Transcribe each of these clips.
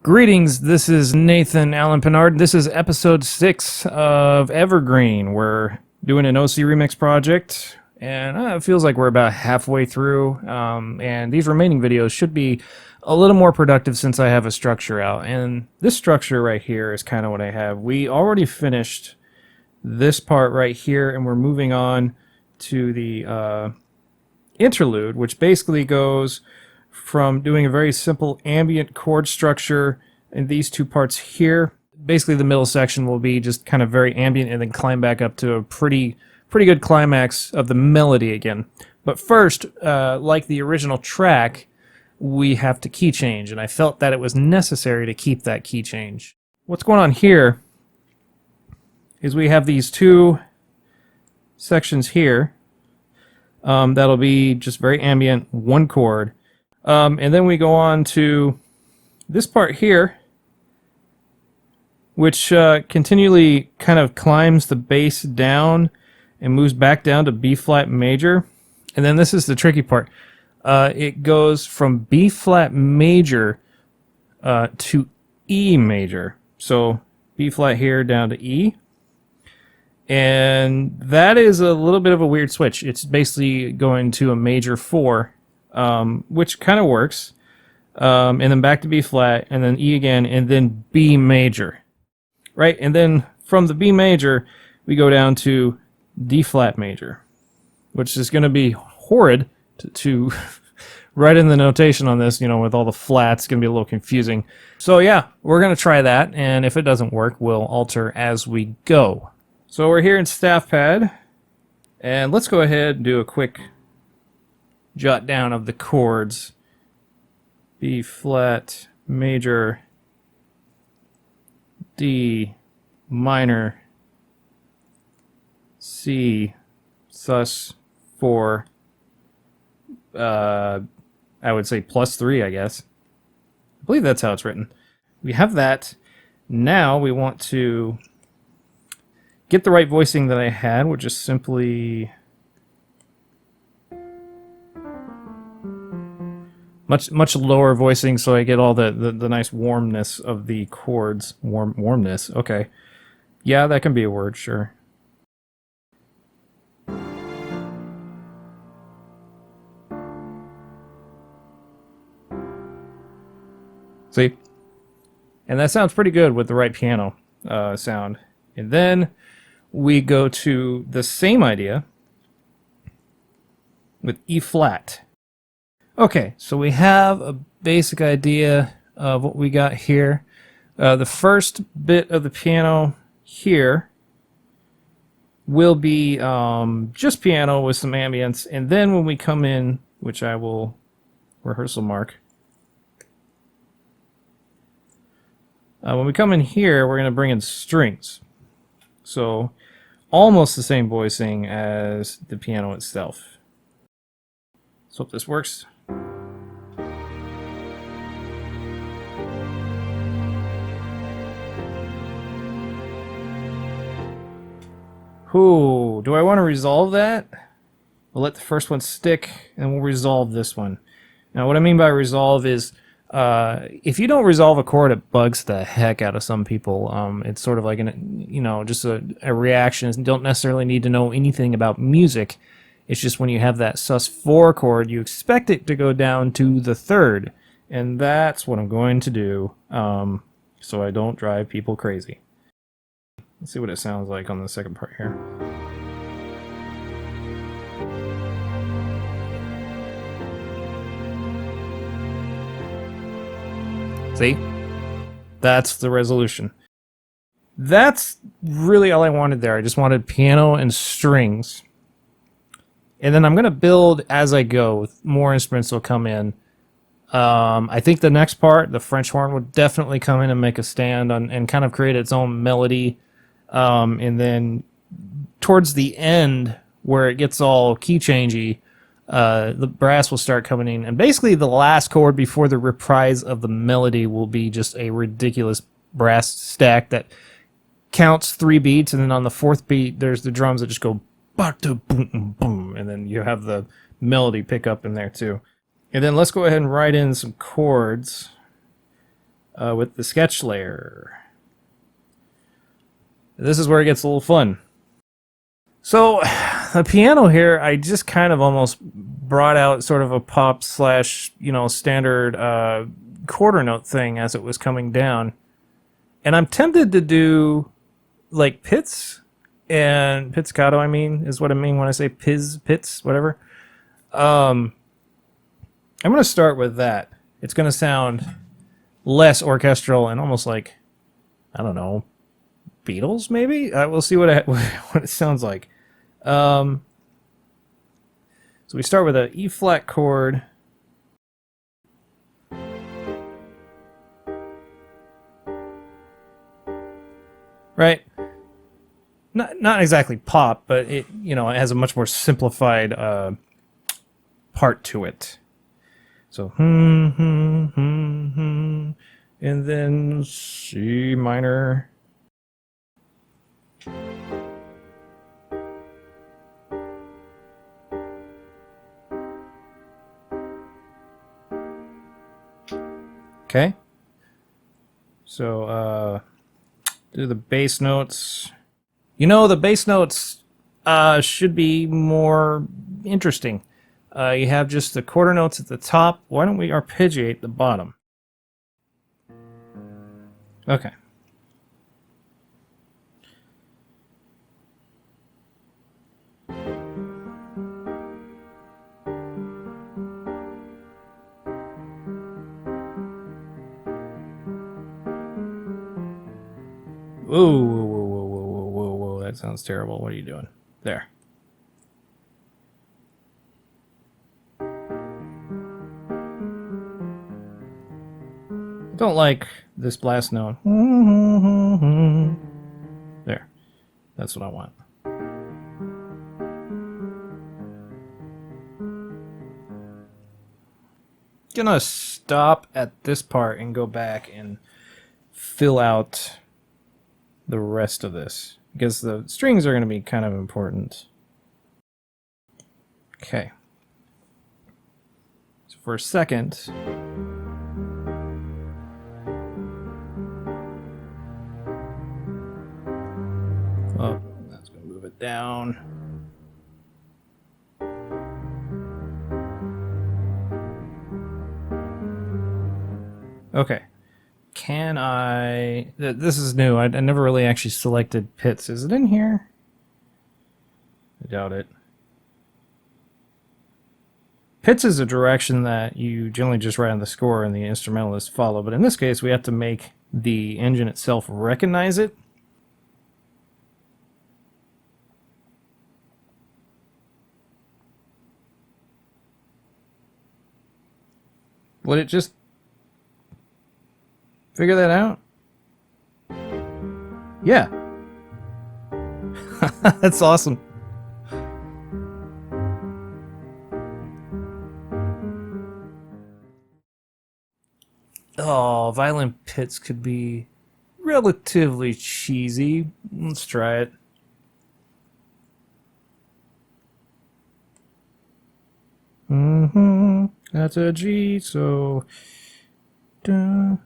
Greetings, this is Nathan Allen Pinard. This is episode 6 of Evergreen. We're doing an OC remix project, and it feels like we're about halfway through, and these remaining videos should be a little more productive since I have a structure out. And this structure right here is kind of what I have. We already finished this part right here, and we're moving on to the Interlude, which basically goes from doing a very simple ambient chord structure in these two parts here. Basically the middle section will be just kind of very ambient and then climb back up to a pretty good climax of the melody again. But first, like the original track, we have to key change, and I felt that it was necessary to keep that key change. What's going on here is we have these two sections here that'll be just very ambient, one chord. And then we go on to this part here, which continually kind of climbs the bass down and moves back down to B flat major. And then this is the tricky part. It goes from B flat major to E major. So B flat here down to E. And that is a little bit of a weird switch. It's basically going to a major 4. Which kind of works, and then back to B flat, and then E again, and then B major, right? And then from the B major, we go down to D flat major, which is going to be horrid to write in the notation on this, with all the flats. It's going to be a little confusing. So yeah, we're going to try that, and if it doesn't work, we'll alter as we go. So we're here in Staffpad, and let's go ahead and do a quick jot down of the chords. B flat major, D minor, C sus 4, I would say +3, I guess. I believe that's how it's written. We have that. Now we want to get the right voicing that I had, which is simply much lower voicing, so I get all the nice warmness of the chords. Warmness, okay. Yeah, that can be a word, sure. See? And that sounds pretty good with the right piano sound. And then we go to the same idea with E flat. Okay, so we have a basic idea of what we got here. The first bit of the piano here will be just piano with some ambience, and then when we come in, which I will rehearsal mark, when we come in here, we're going to bring in strings. So almost the same voicing as the piano itself. So hope this works. Ooh, do I want to resolve that? We'll let the first one stick, and we'll resolve this one. Now, what I mean by resolve is, if you don't resolve a chord, it bugs the heck out of some people. It's sort of like just a reaction. You don't necessarily need to know anything about music. It's just when you have that sus4 chord, you expect it to go down to the 3rd, and that's what I'm going to do, so I don't drive people crazy. Let's see what it sounds like on the second part here. See? That's the resolution. That's really all I wanted there. I just wanted piano and strings. And then I'm going to build as I go. More instruments will come in. I think the next part, the French horn, would definitely come in and make a stand and kind of create its own melody. And then towards the end, where it gets all key changey, the brass will start coming in. And basically the last chord before the reprise of the melody will be just a ridiculous brass stack that counts 3 beats. And then on the 4th beat, there's the drums that just go boom, boom. And then you have the melody pick up in there too. And then let's go ahead and write in some chords. with the sketch layer. This is where it gets a little fun. So the piano here, I just kind of almost brought out sort of a pop slash, standard quarter note thing as it was coming down. And I'm tempted to do like pizzicato, I mean, is what I mean when I say pits, whatever. I'm going to start with that. It's going to sound less orchestral and almost like, I don't know, Beatles maybe? We'll see what it sounds like. So we start with an E flat chord. Right? Not exactly pop, but it it has a much more simplified part to it. So and then C minor. Okay. So do the bass notes. The bass notes should be more interesting. You have just the quarter notes at the top. Why don't we arpeggiate the bottom? Okay. Whoa, whoa, whoa, whoa, whoa, whoa, that sounds terrible. What are you doing? There. I don't like this blast note. There. That's what I want. Gonna stop at this part and go back and fill out the rest of this because the strings are going to be kind of important. Okay. So for a second, oh, that's going to move it down. Okay. Can I... This is new. I never really actually selected pits. Is it in here? I doubt it. Pits is a direction that you generally just write on the score and the instrumentalists follow. But in this case, we have to make the engine itself recognize it. Would it just figure that out? Yeah. That's awesome. Oh, violin pits could be relatively cheesy. Let's try it. That's a G, so... Duh.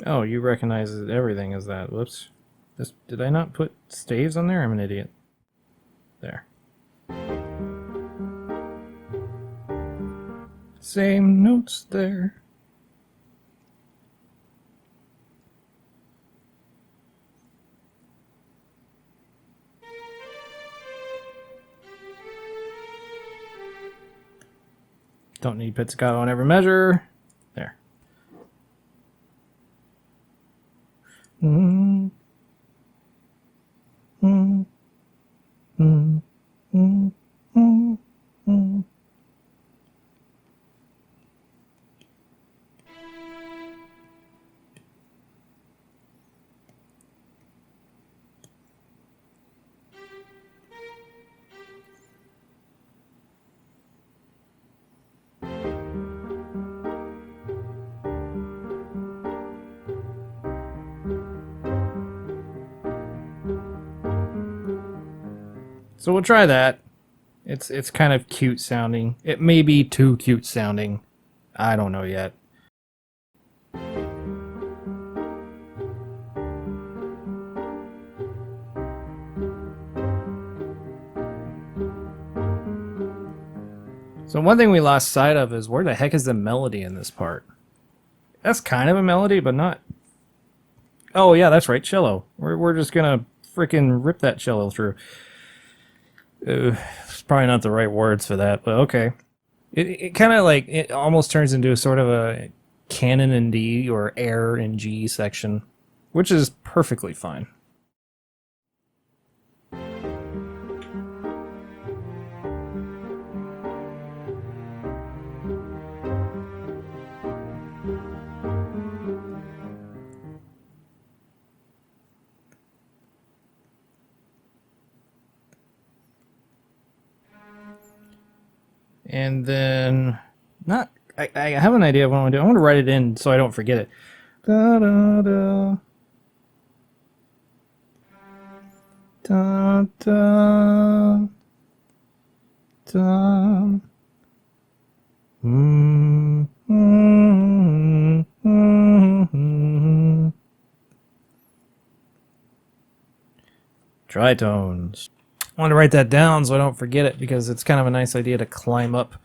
Oh, you recognize everything as that. Whoops. Did I not put staves on there? I'm an idiot. There. Same notes there. Don't need pizzicato on every measure. There. So we'll try that. It's kind of cute sounding. It may be too cute sounding. I don't know yet. So one thing we lost sight of is where the heck is the melody in this part? That's kind of a melody, but not... Oh yeah, that's right, cello. We're just gonna freaking rip that cello through. It's probably not the right words for that, but okay. It kind of like, it almost turns into a sort of a canon in D or air in G section, which is perfectly fine. And then, I have an idea of what I want to do. I want to write it in so I don't forget it. Da da da. Da da. Da. Tritones. I want to write that down so I don't forget it because it's kind of a nice idea to climb up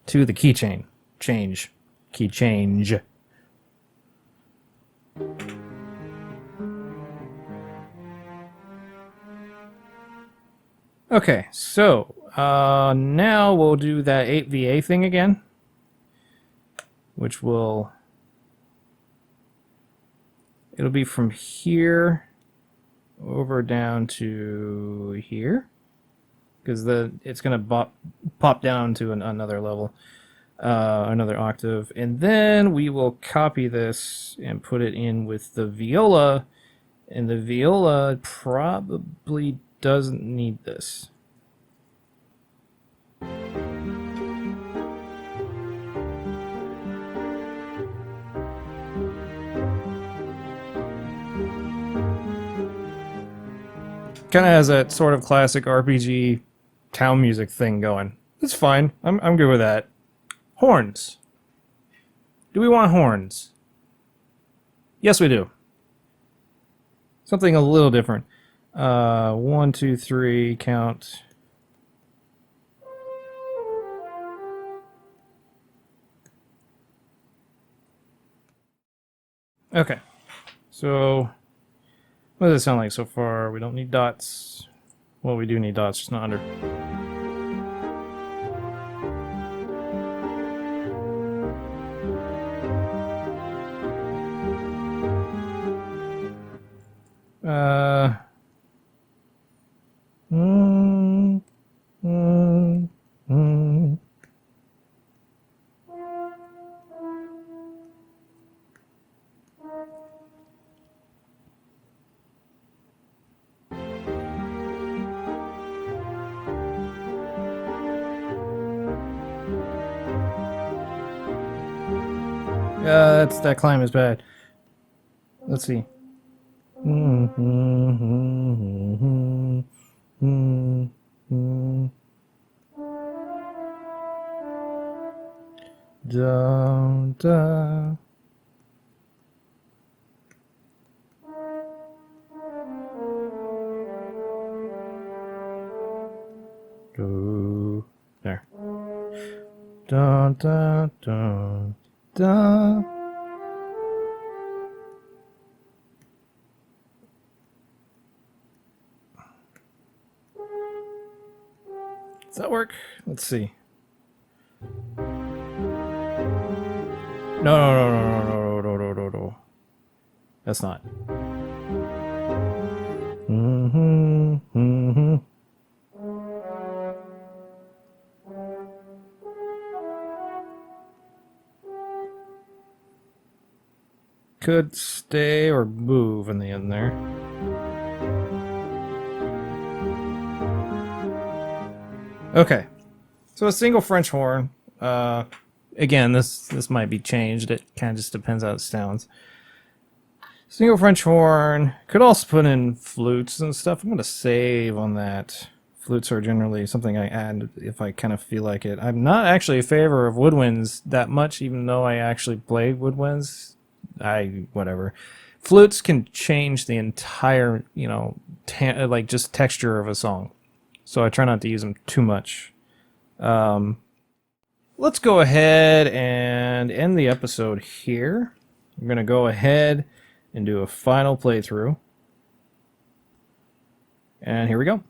to the key change. Key change. Okay, so now we'll do that 8VA thing again, which will... It'll be from here over down to here, because it's gonna pop down to another level, another octave, and then we will copy this and put it in with the viola, and the viola probably doesn't need this. Kind of has that sort of classic RPG town music thing going. It's fine. I'm good with that. Horns. Do we want horns? Yes, we do. Something a little different. 1, 2, 3, count. Okay. So... what does it sound like so far? We don't need dots. Well, we do need dots, just not under. That climb is bad. Let's see. Da, da. Go. There. Da, da, da, da. Does that work? Let's see. No. That's not. Could stay or move in the end there. Okay, so a single French horn. Again, this might be changed. It kind of just depends how it sounds. Single French horn. Could also put in flutes and stuff. I'm going to save on that. Flutes are generally something I add if I kind of feel like it. I'm not actually a favor of woodwinds that much, even though I actually play woodwinds. Whatever. Flutes can change the entire, like just texture of a song. So I try not to use them too much. Let's go ahead and end the episode here. I'm going to go ahead and do a final playthrough. And here we go.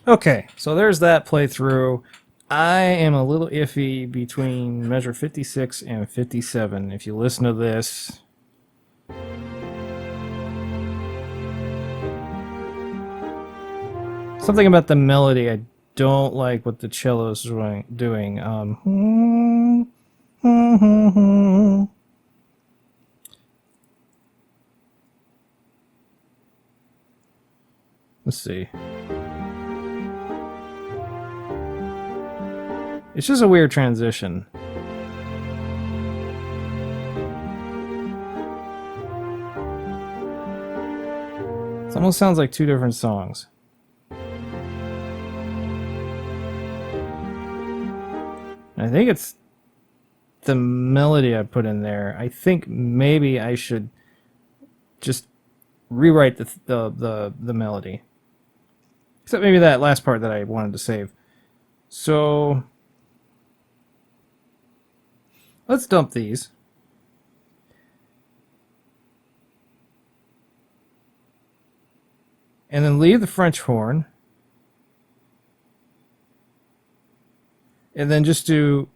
Okay, so there's that playthrough. I am a little iffy between measure 56 and 57. If you listen to this, something about the melody I don't like what the cello's doing. Let's see. It's just a weird transition. It almost sounds like two different songs. I think it's the melody I put in there. I think maybe I should just rewrite the melody. Except maybe that last part that I wanted to save. So let's dump these. And then leave the French horn. And then just do,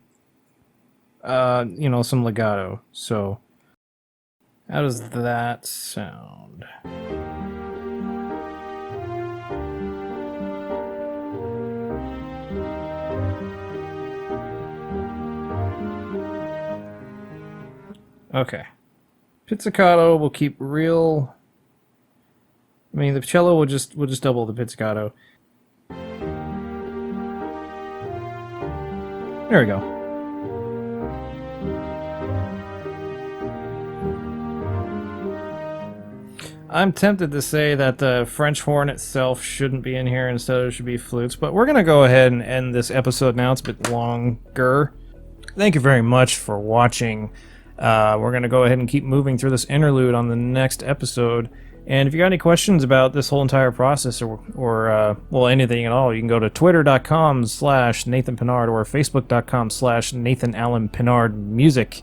some legato. So, how does that sound? Okay. Pizzicato will keep real. I mean, the cello will just double the pizzicato. There we go. I'm tempted to say that the French horn itself shouldn't be in here, instead it should be flutes, but we're going to go ahead and end this episode now. It's a bit longer. Thank you very much for watching. We're going to go ahead and keep moving through this interlude on the next episode. And if you got any questions about this whole entire process or well, anything at all, you can go to twitter.com/Nathan Pinard or facebook.com/Nathan Allen Pinard Music.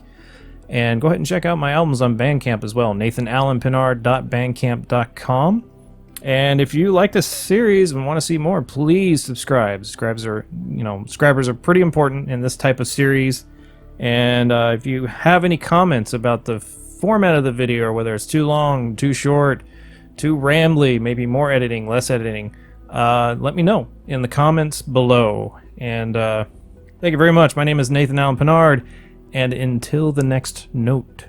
And go ahead and check out my albums on Bandcamp as well, nathanallenpinard.bandcamp.com. And if you like this series and want to see more, please subscribe. Subscribers are pretty important in this type of series. And if you have any comments about the format of the video, or whether it's too long, too short, too rambly, maybe more editing, less editing, let me know in the comments below. And thank you very much. My name is Nathan Allen Pinard. And until the next note.